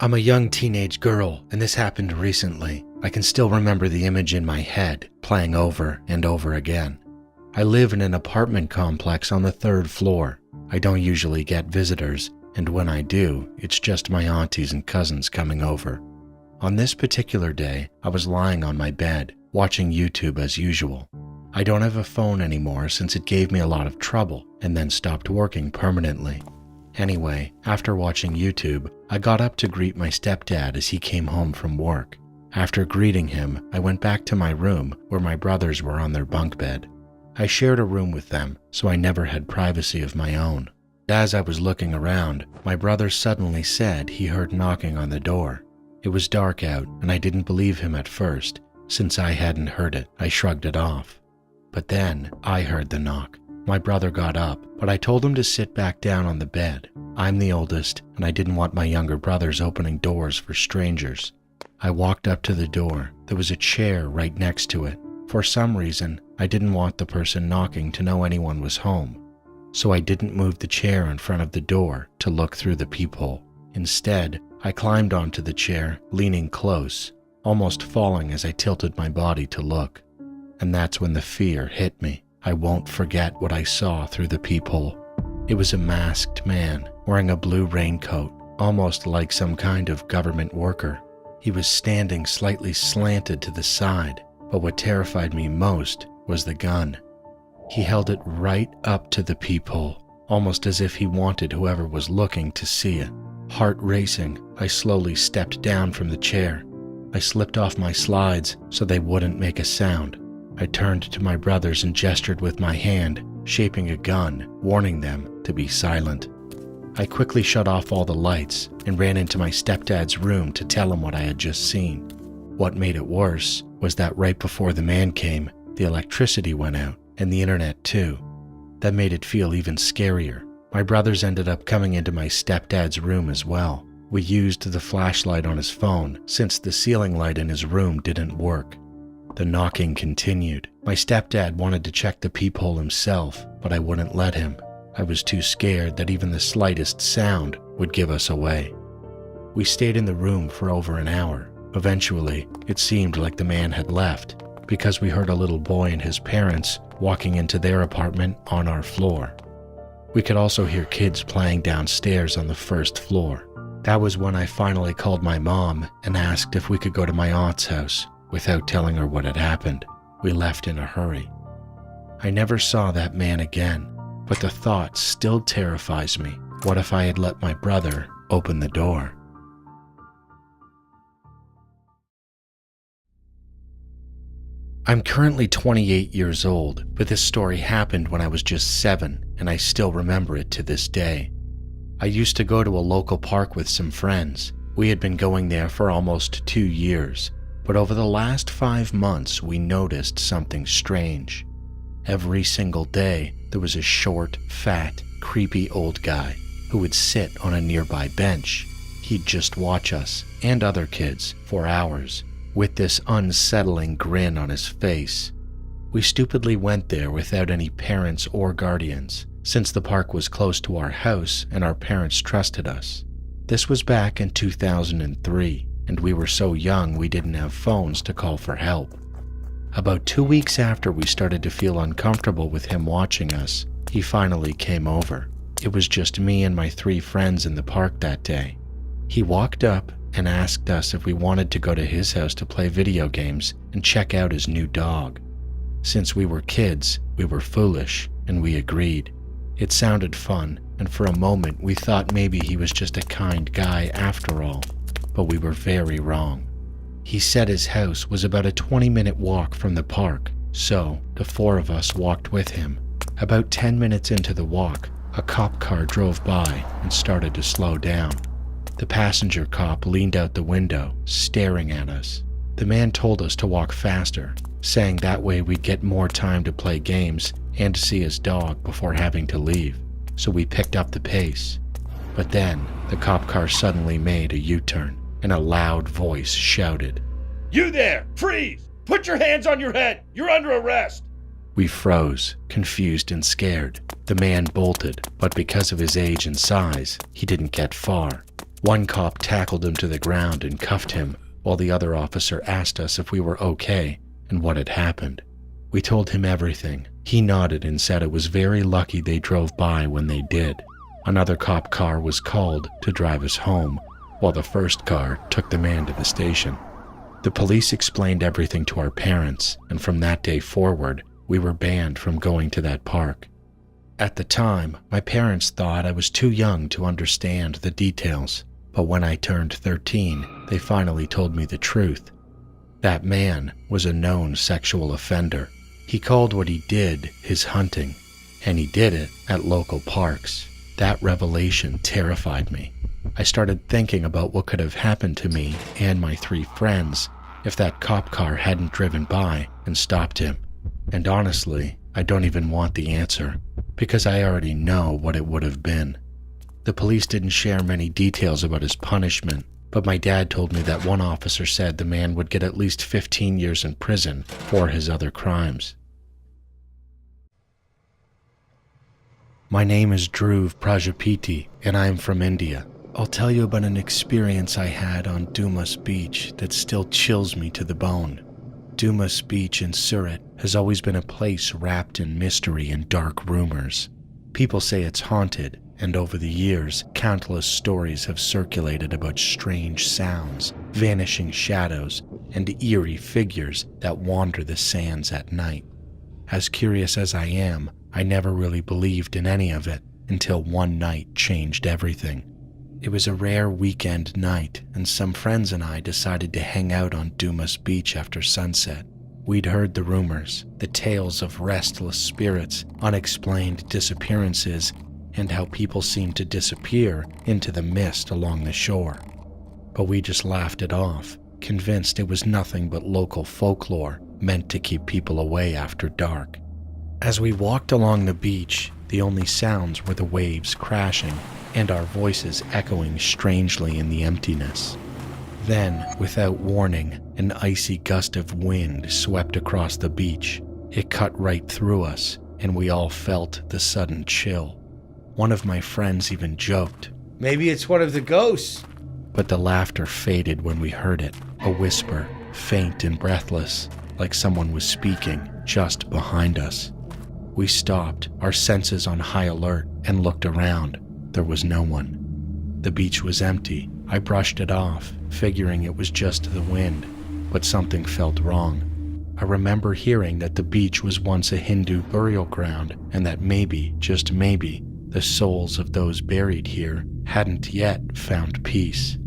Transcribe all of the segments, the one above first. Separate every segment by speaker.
Speaker 1: I'm a young teenage girl, and this happened recently. I can still remember the image in my head, playing over and over again. I live in an apartment complex on the 3rd floor. I don't usually get visitors, and when I do, it's just my aunties and cousins coming over. On this particular day, I was lying on my bed, watching YouTube as usual. I don't have a phone anymore since it gave me a lot of trouble and then stopped working permanently. Anyway, after watching YouTube, I got up to greet my stepdad as he came home from work. After greeting him, I went back to my room where my brothers were on their bunk bed. I shared a room with them, so I never had privacy of my own. As I was looking around, my brother suddenly said he heard knocking on the door. It was dark out, and I didn't believe him at first. Since I hadn't heard it, I shrugged it off. But then, I heard the knock. My brother got up, but I told him to sit back down on the bed. I'm the oldest, and I didn't want my younger brothers opening doors for strangers. I walked up to the door. There was a chair right next to it. For some reason, I didn't want the person knocking to know anyone was home. So I didn't move the chair in front of the door to look through the peephole. Instead, I climbed onto the chair, leaning close, almost falling as I tilted my body to look. And that's when the fear hit me. I won't forget what I saw through the peephole. It was a masked man wearing a blue raincoat, almost like some kind of government worker. He was standing slightly slanted to the side, but what terrified me most was the gun. He held it right up to the peephole, almost as if he wanted whoever was looking to see it. Heart racing, I slowly stepped down from the chair. I slipped off my slides so they wouldn't make a sound. I turned to my brothers and gestured with my hand, shaping a gun, warning them to be silent. I quickly shut off all the lights and ran into my stepdad's room to tell him what I had just seen. What made it worse was that right before the man came, the electricity went out, and the internet too. That made it feel even scarier. My brothers ended up coming into my stepdad's room as well. We used the flashlight on his phone since the ceiling light in his room didn't work. The knocking continued. My stepdad wanted to check the peephole himself, but I wouldn't let him. I was too scared that even the slightest sound would give us away. We stayed in the room for over an hour. Eventually, it seemed like the man had left because we heard a little boy and his parents walking into their apartment on our floor. We could also hear kids playing downstairs on the 1st floor. That was when I finally called my mom and asked if we could go to my aunt's house. Without telling her what had happened, we left in a hurry. I never saw that man again, but the thought still terrifies me. What if I had let my brother open the door? I'm currently 28 years old, but this story happened when I was just 7, and I still remember it to this day. I used to go to a local park with some friends. We had been going there for almost 2 years. But over the last 5 months, we noticed something strange. Every single day, there was a short, fat, creepy old guy who would sit on a nearby bench. He'd just watch us and other kids for hours with this unsettling grin on his face. We stupidly went there without any parents or guardians, since the park was close to our house and our parents trusted us. This was back in 2003. And we were so young we didn't have phones to call for help. About 2 weeks after we started to feel uncomfortable with him watching us, he finally came over. It was just me and my 3 friends in the park that day. He walked up and asked us if we wanted to go to his house to play video games and check out his new dog. Since we were kids, we were foolish, and we agreed. It sounded fun, and for a moment we thought maybe he was just a kind guy after all. But we were very wrong. He said his house was about a 20-minute walk from the park, so the 4 of us walked with him. About 10 minutes into the walk, a cop car drove by and started to slow down. The passenger cop leaned out the window, staring at us. The man told us to walk faster, saying that way we'd get more time to play games and to see his dog before having to leave, so we picked up the pace. But then, the cop car suddenly made a U-turn, and a loud voice shouted,
Speaker 2: "You there! Freeze! Put your hands on your head! You're under arrest!"
Speaker 1: We froze, confused and scared. The man bolted, but because of his age and size, he didn't get far. One cop tackled him to the ground and cuffed him, while the other officer asked us if we were okay and what had happened. We told him everything. He nodded and said it was very lucky they drove by when they did. Another cop car was called to drive us home, while the first car took the man to the station. The police explained everything to our parents, and from that day forward, we were banned from going to that park. At the time, my parents thought I was too young to understand the details, but when I turned 13, they finally told me the truth. That man was a known sexual offender. He called what he did his hunting, and he did it at local parks. That revelation terrified me. I started thinking about what could have happened to me and my 3 friends if that cop car hadn't driven by and stopped him. And honestly, I don't even want the answer, because I already know what it would have been. The police didn't share many details about his punishment, but my dad told me that one officer said the man would get at least 15 years in prison for his other crimes. My name is Dhruv Prajapati, and I am from India. I'll tell you about an experience I had on Dumas Beach that still chills me to the bone. Dumas Beach in Surat has always been a place wrapped in mystery and dark rumors. People say it's haunted, and over the years, countless stories have circulated about strange sounds, vanishing shadows, and eerie figures that wander the sands at night. As curious as I am, I never really believed in any of it until one night changed everything. It was a rare weekend night, and some friends and I decided to hang out on Dumas Beach after sunset. We'd heard the rumors, the tales of restless spirits, unexplained disappearances, and how people seemed to disappear into the mist along the shore. But we just laughed it off, convinced it was nothing but local folklore meant to keep people away after dark. As we walked along the beach, the only sounds were the waves crashing and our voices echoing strangely in the emptiness. Then, without warning, an icy gust of wind swept across the beach. It cut right through us, and we all felt the sudden chill. One of my friends even joked,
Speaker 3: "Maybe it's one of the ghosts."
Speaker 1: but the laughter faded when we heard it, a whisper, faint and breathless, like someone was speaking just behind us. We stopped, our senses on high alert, and looked around. There was no one. The beach was empty. I brushed it off, figuring it was just the wind, but something felt wrong. I remember hearing that the beach was once a Hindu burial ground, and that maybe, just maybe, the souls of those buried here hadn't yet found peace.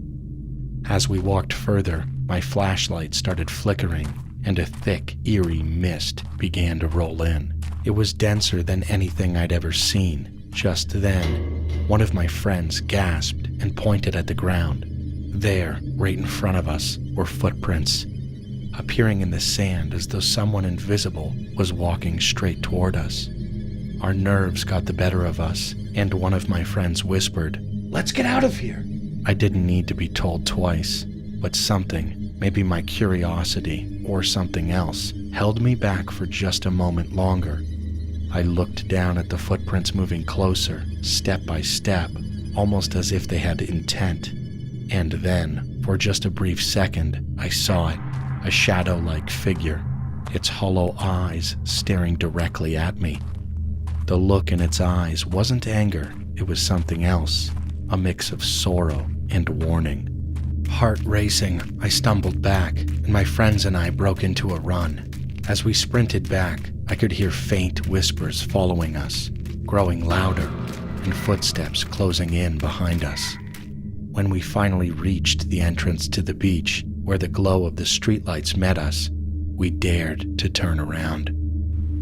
Speaker 1: As we walked further, my flashlight started flickering, and a thick, eerie mist began to roll in. It was denser than anything I'd ever seen. Just then, one of my friends gasped and pointed at the ground. There, right in front of us, were footprints, appearing in the sand as though someone invisible was walking straight toward us. Our nerves got the better of us, and one of my friends whispered,
Speaker 3: "Let's get out of here."
Speaker 1: I didn't need to be told twice, but something, maybe my curiosity or something else, held me back for just a moment longer. I looked down at the footprints moving closer, step by step, almost as if they had intent. And then, for just a brief second, I saw it, a shadow-like figure, its hollow eyes staring directly at me. The look in its eyes wasn't anger, it was something else, a mix of sorrow and warning. Heart racing, I stumbled back, and my friends and I broke into a run. As we sprinted back, I could hear faint whispers following us, growing louder, and footsteps closing in behind us. When we finally reached the entrance to the beach, where the glow of the streetlights met us, we dared to turn around.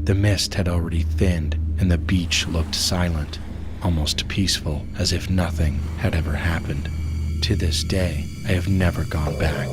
Speaker 1: The mist had already thinned, and the beach looked silent, almost peaceful, as if nothing had ever happened. To this day, I have never gone back.